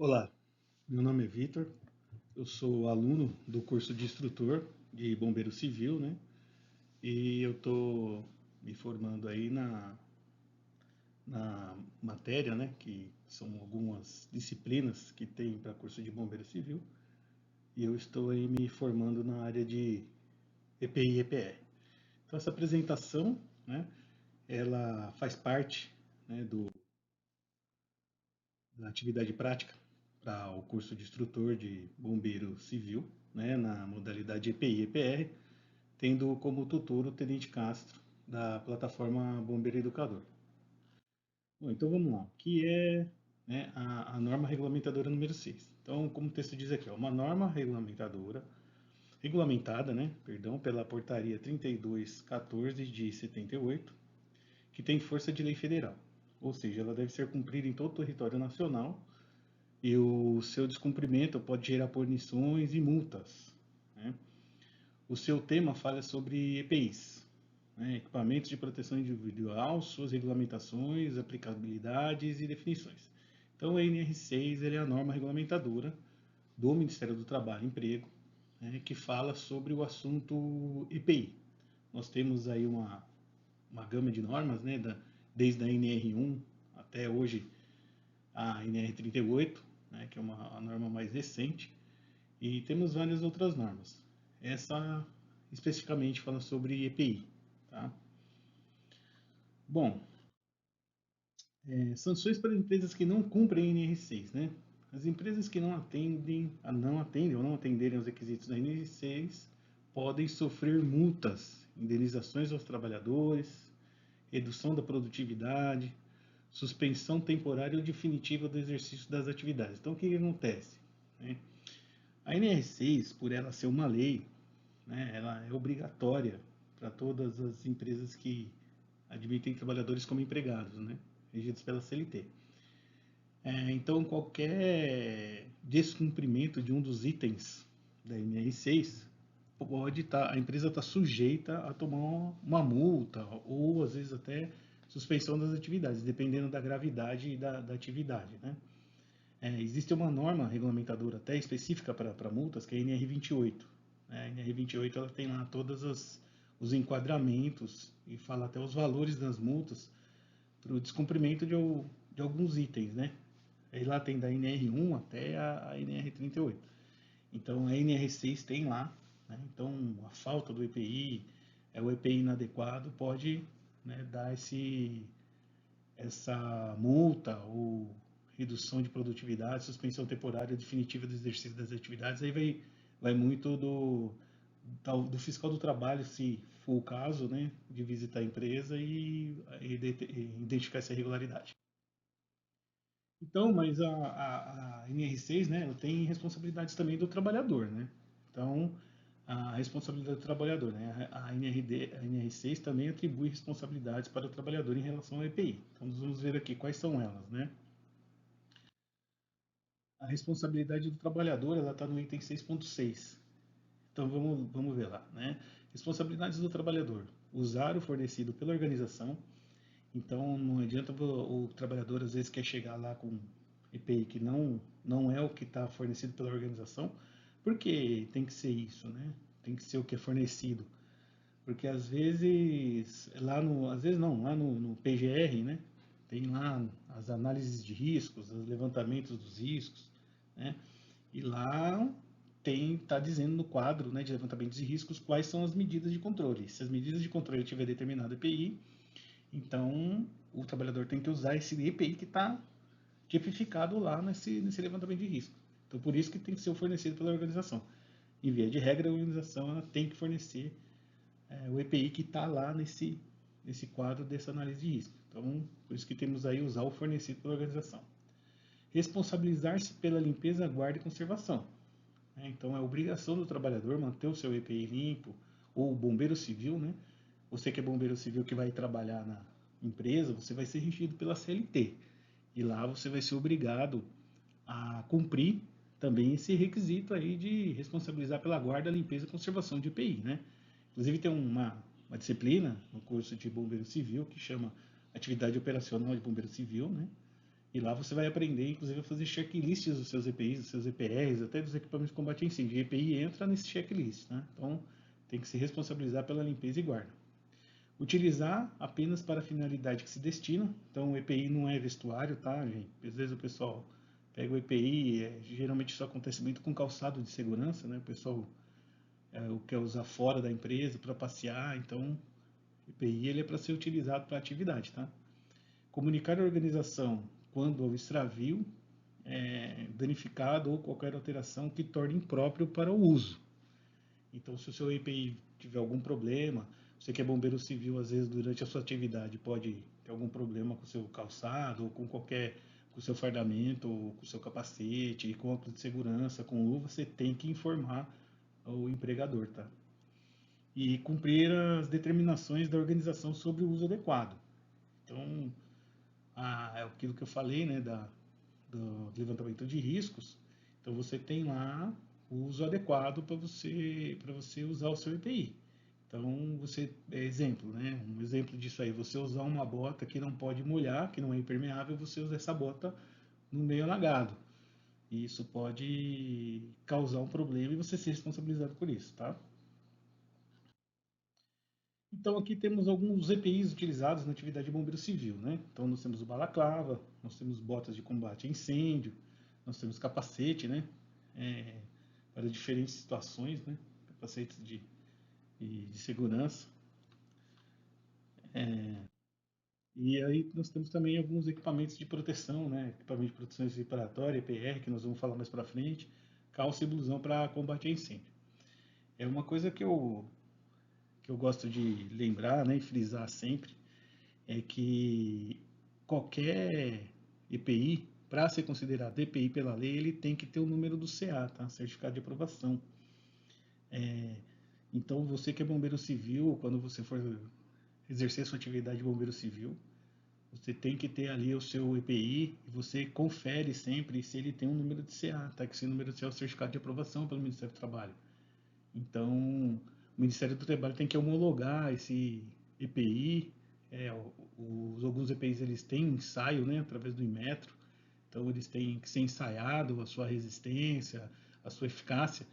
Olá, meu nome é Vitor, eu sou aluno do curso de instrutor de bombeiro civil, né? E eu estou me formando aí na matéria, né? Que são algumas disciplinas que tem para curso de bombeiro civil. E eu estou aí me formando na área de EPI e EPR. Então essa apresentação, né? Ela faz parte, né, da atividade prática para o curso de instrutor de bombeiro civil, né, na modalidade EPI e EPR, tendo como tutor o Tenente Castro, da plataforma Bombeiro Educador. Bom, então vamos lá. O que é, né, a norma regulamentadora número 6? Então, como o texto diz aqui, uma norma regulamentada, né, perdão, pela portaria 3214 de 78, que tem força de lei federal. Ou seja, ela deve ser cumprida em todo o território nacional e o seu descumprimento pode gerar punições e multas, né? O seu tema fala sobre EPIs, né? Equipamentos de proteção individual, suas regulamentações, aplicabilidades e definições. Então, a NR6 ele é a norma regulamentadora do Ministério do Trabalho e Emprego, né, que fala sobre o assunto EPI. Nós temos aí uma gama de normas, né, desde a NR1 até hoje a NR38, né, que é a norma mais recente, e temos várias outras normas. Essa especificamente fala sobre EPI. Tá? Bom, sanções para empresas que não cumprem a NR6. Né? As empresas que não atendem ou não atenderem aos requisitos da NR6 podem sofrer multas, indenizações aos trabalhadores, redução da produtividade, suspensão temporária ou definitiva do exercício das atividades. Então, o que acontece? Né? A NR6, por ela ser uma lei, né, ela é obrigatória para todas as empresas que admitem trabalhadores como empregados, né, regidos pela CLT. Então, qualquer descumprimento de um dos itens da NR6 a empresa está sujeita a tomar uma multa ou às vezes até suspensão das atividades, dependendo da gravidade da atividade, né? Existe uma norma regulamentadora até específica para multas, que é a NR28. A NR28 ela tem lá todos os enquadramentos e fala até os valores das multas para o descumprimento de alguns itens, né? Aí lá tem da NR1 até a NR38. Então a NR6 tem lá, né? Então a falta do EPI, o EPI inadequado pode, né, dar essa multa ou redução de produtividade, suspensão temporária definitiva do exercício das atividades, aí vai muito do fiscal do trabalho, se for o caso, né, de visitar a empresa e identificar essa irregularidade. Então, mas a NR6, né, ela tem responsabilidades também do trabalhador, né? Então, a responsabilidade do trabalhador, né? A NR6 também atribui responsabilidades para o trabalhador em relação ao EPI. Então, nós vamos ver aqui quais são elas, né? A responsabilidade do trabalhador, ela está no item 6.6. Então, vamos ver lá, né? Responsabilidades do trabalhador. Usar o fornecido pela organização. Então, não adianta o trabalhador, às vezes, quer chegar lá com EPI que não é o que está fornecido pela organização, porque tem que ser isso, né? Tem que ser o que é fornecido. Porque às vezes, lá no PGR, né? Tem lá as análises de riscos, os levantamentos dos riscos, né? E lá está dizendo no quadro, né, de levantamento de riscos quais são as medidas de controle. Se as medidas de controle tiver determinado EPI, então o trabalhador tem que usar esse EPI que está tipificado lá nesse levantamento de risco. Então por isso que tem que ser fornecido pela organização. Em via de regra, a organização ela tem que fornecer o EPI que está lá nesse quadro dessa análise de risco. Então, por isso que temos aí usar o fornecido pela organização. Responsabilizar-se pela limpeza, guarda e conservação. Então, é obrigação do trabalhador manter o seu EPI limpo, ou o bombeiro civil, né? Você que é bombeiro civil que vai trabalhar na empresa, você vai ser regido pela CLT. E lá você vai ser obrigado a cumprir também esse requisito aí de responsabilizar pela guarda, limpeza e conservação de EPI, né? Inclusive tem uma disciplina no curso de bombeiro civil que chama atividade operacional de bombeiro civil, né? E lá você vai aprender, inclusive, a fazer checklists dos seus EPIs, dos seus EPRs, até dos equipamentos de combate a incêndio. E EPI entra nesse checklist, né? Então, tem que se responsabilizar pela limpeza e guarda. Utilizar apenas para a finalidade que se destina. Então, o EPI não é vestuário, tá, gente? Às vezes o pessoal pega o EPI, geralmente isso acontece muito com calçado de segurança, né? O pessoal quer usar fora da empresa para passear, então o EPI ele é para ser utilizado para atividade, tá? Comunicar a organização quando houve extravio, danificado ou qualquer alteração que torne impróprio para o uso. Então, se o seu EPI tiver algum problema, você que é bombeiro civil, às vezes durante a sua atividade pode ter algum problema com o seu calçado, ou com o seu fardamento, ou com o seu capacete, com óculos de segurança, com luva, você tem que informar o empregador, tá? E cumprir as determinações da organização sobre o uso adequado. Então, é aquilo que eu falei, né, do levantamento de riscos. Então, você tem lá o uso adequado para você usar o seu EPI. Então, exemplo, né? Um exemplo disso aí, você usar uma bota que não pode molhar, que não é impermeável, você usa essa bota no meio alagado. E isso pode causar um problema e você ser responsabilizado por isso, tá? Então, aqui temos alguns EPIs utilizados na atividade de bombeiro civil, né? Então, nós temos o balaclava, nós temos botas de combate a incêndio, nós temos capacete, né? É, para diferentes situações, né? Capacetes de segurança. E aí nós temos também alguns equipamentos de proteção, né? Equipamento de proteção respiratória, EPR, que nós vamos falar mais para frente, calça e blusão para combate a incêndio. É uma coisa que eu gosto de lembrar, né, e frisar sempre, é que qualquer EPI, para ser considerado EPI pela lei, ele tem que ter o número do CA, tá? Certificado de aprovação. Então, você que é bombeiro civil, quando você for exercer sua atividade de bombeiro civil, você tem que ter ali o seu EPI e você confere sempre se ele tem um número de CA, tá? Que esse número de CA é o certificado de aprovação pelo Ministério do Trabalho. Então, o Ministério do Trabalho tem que homologar esse EPI. Alguns EPIs eles têm ensaio, né, através do Inmetro. Então, eles têm que ser ensaiado a sua resistência, a sua eficácia.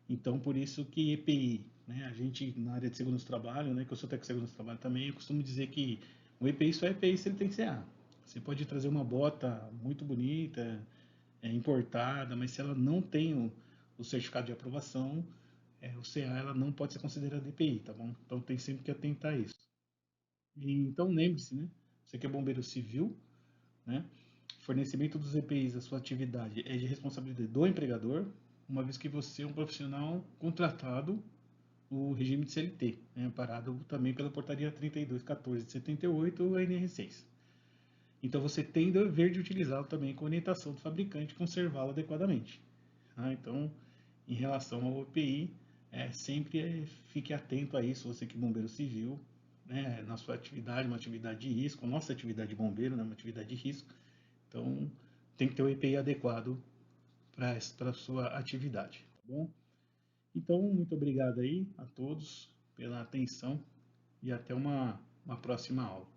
Então, por isso que EPI, né, a gente na área de segurança do trabalho, né, que eu sou técnico de segurança do trabalho também, eu costumo dizer que o EPI só é EPI se ele tem CA. Você pode trazer uma bota muito bonita, importada, mas se ela não tem o certificado de aprovação, o CA ela não pode ser considerada EPI, tá bom? Então tem sempre que atentar a isso. Então lembre-se, né? Você que é bombeiro civil, né? Fornecimento dos EPIs, a sua atividade é de responsabilidade do empregador, uma vez que você é um profissional contratado no regime de CLT, né, amparado também pela portaria 3214 de 78, a NR6. Então você tem dever de utilizá-lo também com orientação do fabricante e conservá-lo adequadamente. Tá? Então, em relação ao EPI, sempre fique atento a isso, você que é bombeiro civil, né, na sua atividade, uma atividade de risco, nossa atividade de bombeiro, né, uma atividade de risco, então tem que ter o EPI adequado para a sua atividade, tá bom? Então, muito obrigado aí a todos pela atenção e até uma próxima aula.